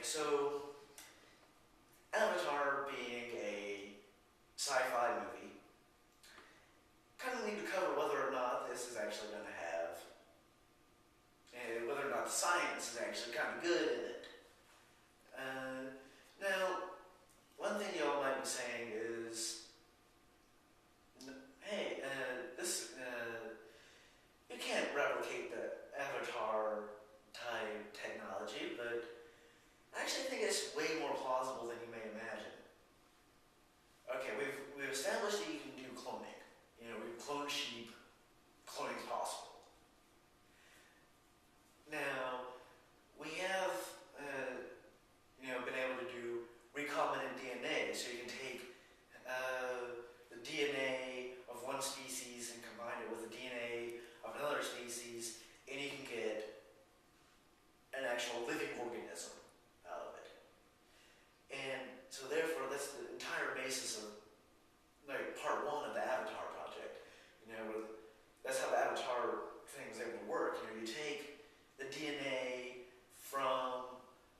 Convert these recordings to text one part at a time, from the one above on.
so Avatar being a sci-fi movie, kind of need to cover whether or not this is actually going to have, and whether or not the science is actually kind of good in it. Now, one thing y'all might be saying is, hey, you can't replicate the Avatar type technology, but I actually think it's way more plausible than you may imagine. Okay, we've established that you can do cloning. You know, we've cloned sheep. Cloning's possible. Now, we have, been able to do recombinant DNA, so you can take the DNA of one species and combine it with the DNA of another species, and you can get an actual living organism out of it. And so therefore, that's the entire basis of part one of the Avatar project. That's how the Avatar thing was able to work. You take the DNA from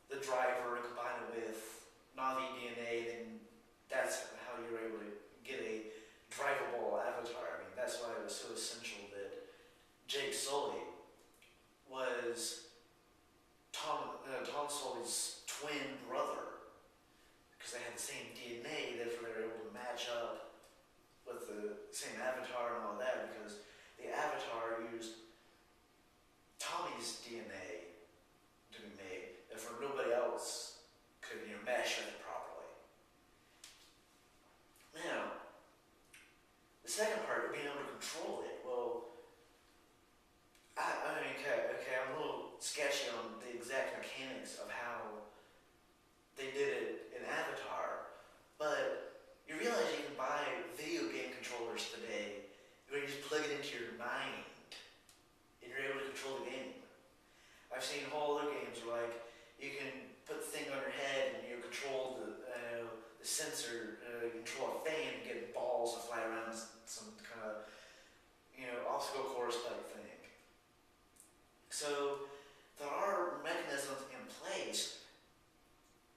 the driver and combine it with Na'vi DNA, then that's how you're able to get a drivable Avatar. I mean, that's why it was so essential that Jake Sully was Tom Sully's twin brother, because they had the same DNA, therefore they were able to match up with the same avatar and all that, because the avatar used Tommy's DNA to be made, therefore nobody else could mesh with it properly. Now, the second part of being able to control it, well, okay, I'm a little sketchy on the exact mechanics of how they did it in Avatar, but you realize you can buy video game controllers today where you just plug it into your mind and you're able to control the game. I've seen whole other games where you can put the thing on your head and you control the sensor, control a fan and get balls to fly around some kind of obstacle course type thing. So there are mechanisms in place.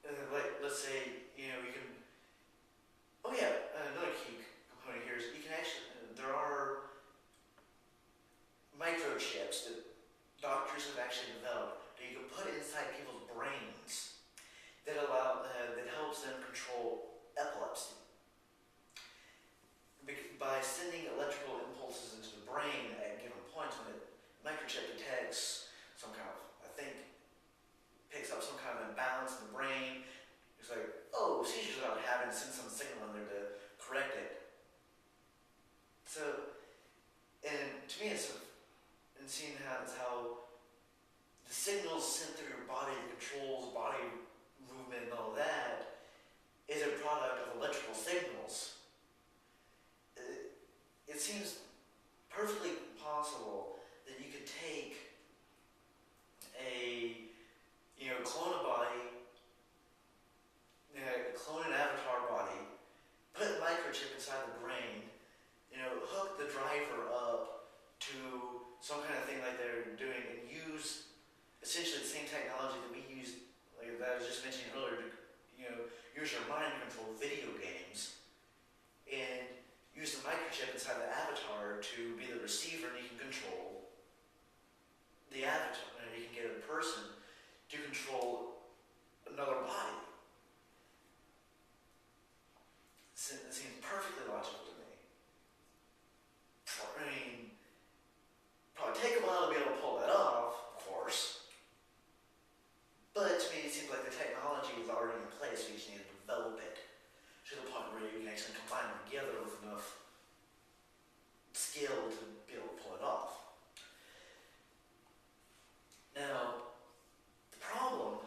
Let's say you can. Oh yeah, another key component here is you can actually. There are microchips that doctors have actually developed that you can put inside people's brains that that helps them control epilepsy. By sending electrical impulses into the brain at given points, when the microchip detects some kind of, picks up some kind of imbalance in the brain, it's like, oh, seizures about to happen, send some signal in there to correct it. So, and to me, and seeing how the signals sent through your body that controls body movement and all that is a product of electrical signals. It seems perfectly possible that you could take clone a body, clone an avatar body, put a microchip inside the brain, hook the driver up to some kind of thing like they're doing, and use essentially the same technology that we used, like that I was just mentioning earlier, to use your mind to control video games, and use the microchip inside the avatar to be the receiver, and you can control the avatar, and you can get a person to control another body. It seems perfectly logical to me. Probably take a while to be able to pull that off, of course. But to me, it seems like the technology is already in place. We just need to develop it to the point where you can actually combine them together with enough skill to be able to pull it off. Now, the problem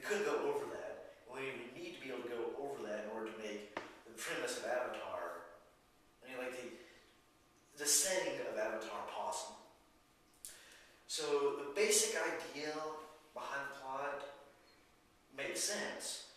could go over that. We need to be able to go over that in order to make the premise of Avatar, I mean, like the setting of Avatar possible. So the basic idea behind the plot makes sense,